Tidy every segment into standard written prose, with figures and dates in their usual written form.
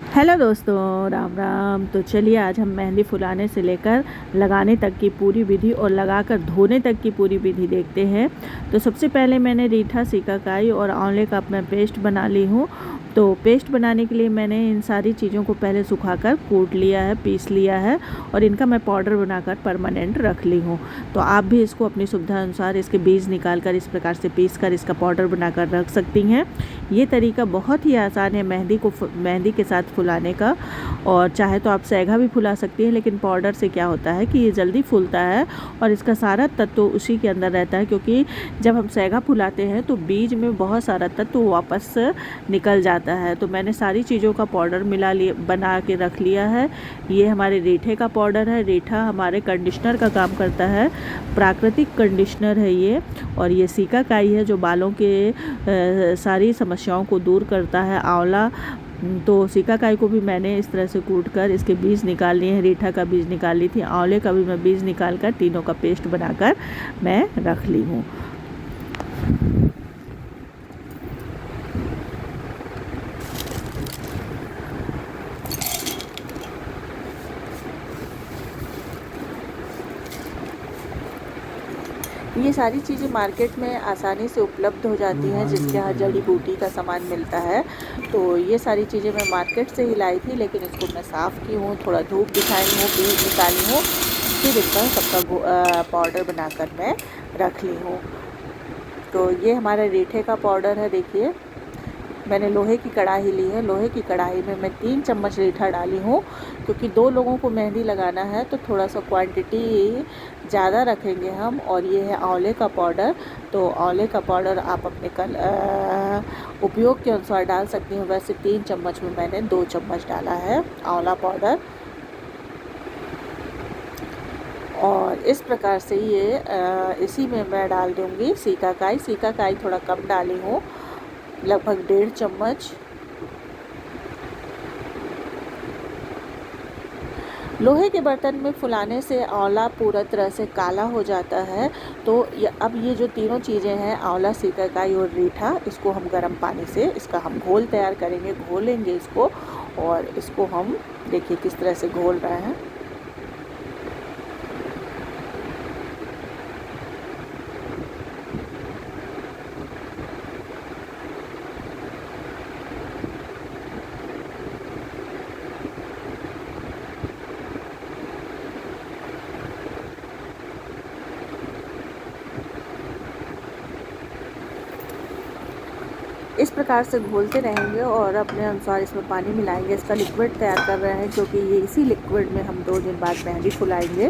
Hello दोस्तों, राम राम। तो चलिए आज हम मेहंदी फुलाने से लेकर लगाने तक की पूरी विधि और लगाकर धोने तक की पूरी विधि देखते हैं। तो सबसे पहले मैंने रीठा, सिकाकाई और आंवले का मैं पेस्ट बना ली हूँ। तो पेस्ट बनाने के लिए मैंने इन सारी चीज़ों को पहले सुखाकर कूट लिया है, पीस लिया है और इनका मैं पाउडर बनाकर परमानेंट रख ली हूँ। तो आप भी इसको अपनी सुविधा अनुसार इसके बीज निकाल कर इस प्रकार से पीस कर इसका पाउडर बनाकर रख सकती हैं। ये तरीका बहुत ही आसान है मेहंदी के साथ फुलाने का। और चाहे तो आप सेगा भी फुला सकती हैं, लेकिन पाउडर से क्या होता है कि ये जल्दी फूलता है और इसका सारा तत्व उसी के अंदर रहता है, क्योंकि जब हम सेगा फुलाते हैं तो बीज में बहुत सारा तत्व वापस निकल जाता है। तो मैंने सारी चीज़ों का पाउडर बना के रख लिया है। ये हमारे रीठे का पाउडर है। रीठा हमारे कंडीशनर का काम करता है, प्राकृतिक कंडीशनर है ये। और ये सिकाकाई है जो बालों के सारी समस्याओं को दूर करता है। आंवला, तो सिकाकाई को भी मैंने इस तरह से कूट कर इसके बीज निकाल लिए हैं। रीठा का बीज निकाल ली थी, आंवले का भी मैं बीज निकाल कर तीनों का पेस्ट बनाकर मैं रख ली हूँ। ये सारी चीज़ें मार्केट में आसानी से उपलब्ध हो जाती हैं, जिसके यहाँ जड़ी बूटी का सामान मिलता है। तो ये सारी चीज़ें मैं मार्केट से ही लाई थी, लेकिन इसको मैं साफ़ की हूँ, थोड़ा धूप दिखाई हूँ, बीज निकाली हूँ, फिर इसका सबका पाउडर बनाकर मैं रख ली हूँ। तो ये हमारा रीठे का पाउडर है। देखिए, मैंने लोहे की कढ़ाई ली है। लोहे की कढ़ाई में मैं 3 चम्मच रीठा डाली हूँ, क्योंकि 2 लोगों को मेहंदी लगाना है तो थोड़ा सा क्वांटिटी ज़्यादा रखेंगे हम। और ये है आंवले का पाउडर। तो आंवले का पाउडर आप अपने उपयोग के अनुसार डाल सकती हैं। वैसे 3 चम्मच में मैंने 2 चम्मच डाला है आंवला पाउडर। और इस प्रकार से ये इसी में मैं डाल दूँगी सिकाकाई। सिकाकाई थोड़ा कम डाली हूँ, लगभग 1.5 चम्मच। लोहे के बर्तन में फुलाने से आंवला पूरा तरह से काला हो जाता है। तो अब ये जो तीनों चीज़ें हैं, आंवला, सिकाकाई और रीठा, इसको हम गर्म पानी से इसका हम घोल तैयार करेंगे। घोलेंगे इसको और इसको हम देखिए किस तरह से घोल रहे हैं। इस प्रकार से घोलते रहेंगे और अपने अनुसार इसमें पानी मिलाएंगे। इसका लिक्विड तैयार कर रहे हैं, क्योंकि ये इसी लिक्विड में हम 2 दिन बाद मेहंदी फुलाएंगे।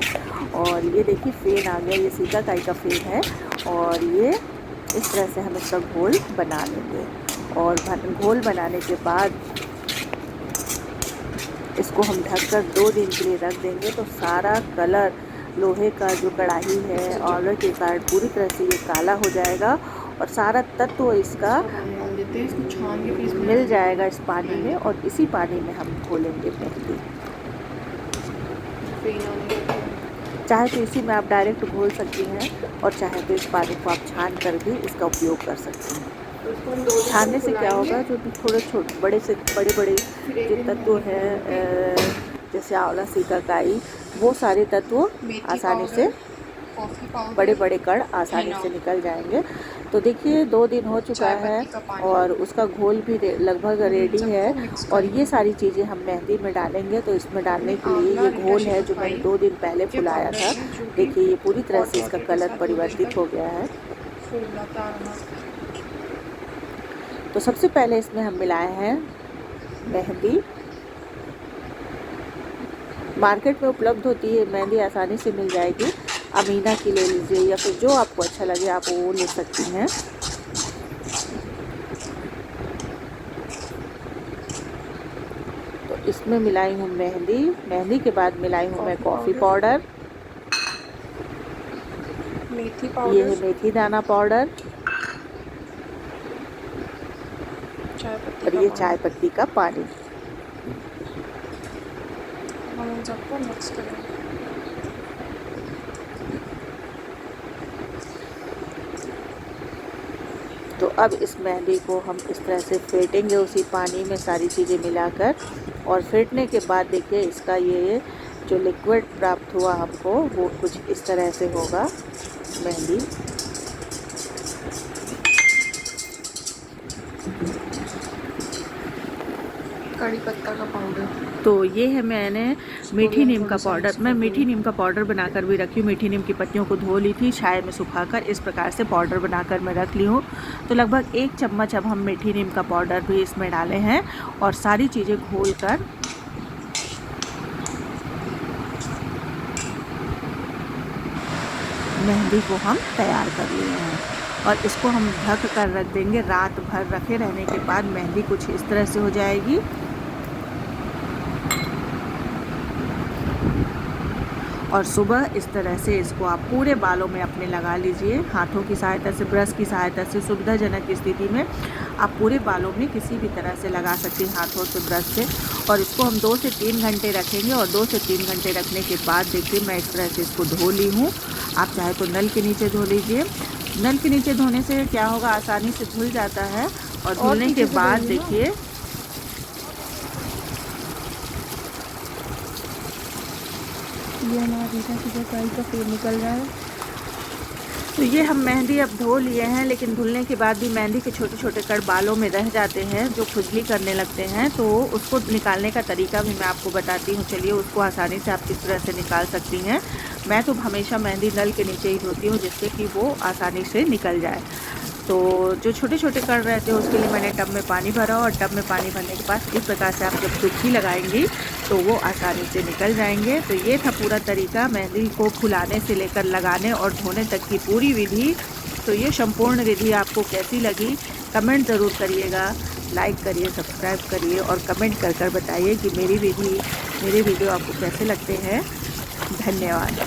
और ये देखिए फेन आ गया, ये सिकाकाई का फेन है। और ये इस तरह से हम इसका घोल बना लेंगे। और घोल बनाने के बाद इसको हम ढककर 2 दिन के लिए रख देंगे। तो सारा कलर लोहे का जो कढ़ाई है आंवले के कारण पूरी तरह से ये काला हो जाएगा और सारा तत्व इसका मिल जाएगा इस पानी में। और इसी पानी में हम घोलेंगे मेहंदी। चाहे तो इसी में आप डायरेक्ट घोल सकती हैं, और चाहे तो इस पानी को आप छान कर भी इसका उपयोग कर सकती हैं। छानने से क्या होगा, जो थोड़े बड़े जो तत्व हैं, जैसे आंवला, सिकाकाई, वो सारे तत्व आसानी से, बड़े कण आसानी से निकल जाएंगे। तो देखिए 2 दिन हो चुका है और उसका घोल भी लगभग रेडी है। और ये सारी चीज़ें हम मेहंदी में डालेंगे। तो इसमें डालने के लिए ये घोल है जो मैंने 2 दिन पहले फुलाया था। देखिए ये पूरी तरह से इसका कलर परिवर्तित हो गया है। तो सबसे पहले इसमें हम मिलाए हैं मेहंदी। मार्केट में उपलब्ध होती है मेहंदी, आसानी से मिल जाएगी। अमीना की ले लीजिए, या फिर जो आपको अच्छा लगे आप वो ले सकती हैं। तो इसमें मिलाई हूँ मेहंदी। मेहंदी के बाद मिलाई हूँ मैं कॉफ़ी पाउडर, मेथी पाउडर, ये है मेथी दाना पाउडर, और ये चाय पत्ती का पानी। हम इन सबको मिक्स करेंगे। तो अब इस मेहंदी को हम इस तरह से फेंटेंगे उसी पानी में सारी चीज़ें मिलाकर। और फेंटने के बाद देखिए इसका ये जो लिक्विड प्राप्त हुआ हमको वो कुछ इस तरह से होगा मेहंदी। कड़ी पत्ता का पाउडर। तो ये है मैंने मीठी नीम का पाउडर। मैं मीठी नीम का पाउडर बनाकर भी रखी हूँ। मीठी नीम की पत्तियों को धो ली थी, छाया में सुखाकर इस प्रकार से पाउडर बनाकर मैं रख ली हूँ। तो लगभग 1 चम्मच अब हम मीठी नीम का पाउडर भी इसमें डाले हैं और सारी चीज़ें घोलकर मेहंदी को हम तैयार कर लिए हैं और इसको हम ढक कर रख देंगे। रात भर रखे रहने के बाद मेहंदी कुछ इस तरह से हो जाएगी। और सुबह इस तरह से इसको आप पूरे बालों में अपने लगा लीजिए। हाथों की सहायता से, ब्रश की सहायता से, सुविधाजनक स्थिति में आप पूरे बालों में किसी भी तरह से लगा सकती हैं, हाथों से, ब्रश से। और इसको हम 2 से 3 घंटे रखेंगे और 2 से 3 घंटे रखने के बाद देखिए मैं इस तरह से इसको धो ली हूँ। आप चाहे तो नल के नीचे धो लीजिए। नल के नीचे धोने से क्या होगा, आसानी से धुल जाता है। और धुलने के बाद देखिए ये हमारा रीठा सीकाकाई का पेड़ निकल रहा है। तो ये हम मेहंदी अब धो लिए हैं, लेकिन धुलने के बाद भी मेहंदी के छोटे छोटे कण बालों में रह जाते हैं जो खुजली करने लगते हैं। तो उसको निकालने का तरीका भी मैं आपको बताती हूँ। चलिए उसको आसानी से आप किस तरह से निकाल सकती हैं। मैं तो हमेशा मेहंदी नल के नीचे ही धोती हूँ जिससे कि वो आसानी से निकल जाए। तो जो छोटे छोटे कण रहते हैं उसके लिए मैंने टब में पानी भरा और टब में पानी भरने के बाद इस प्रकार से आप जब डुबकी लगाएंगी तो वो आसानी से निकल जाएंगे। तो ये था पूरा तरीका मेहंदी को फुलाने से लेकर लगाने और धोने तक की पूरी विधि। तो ये संपूर्ण विधि आपको कैसी लगी कमेंट ज़रूर करिएगा। लाइक करिए, सब्सक्राइब करिए और कमेंट कर बताइए कि मेरी वीडियो आपको कैसे लगते हैं। धन्यवाद।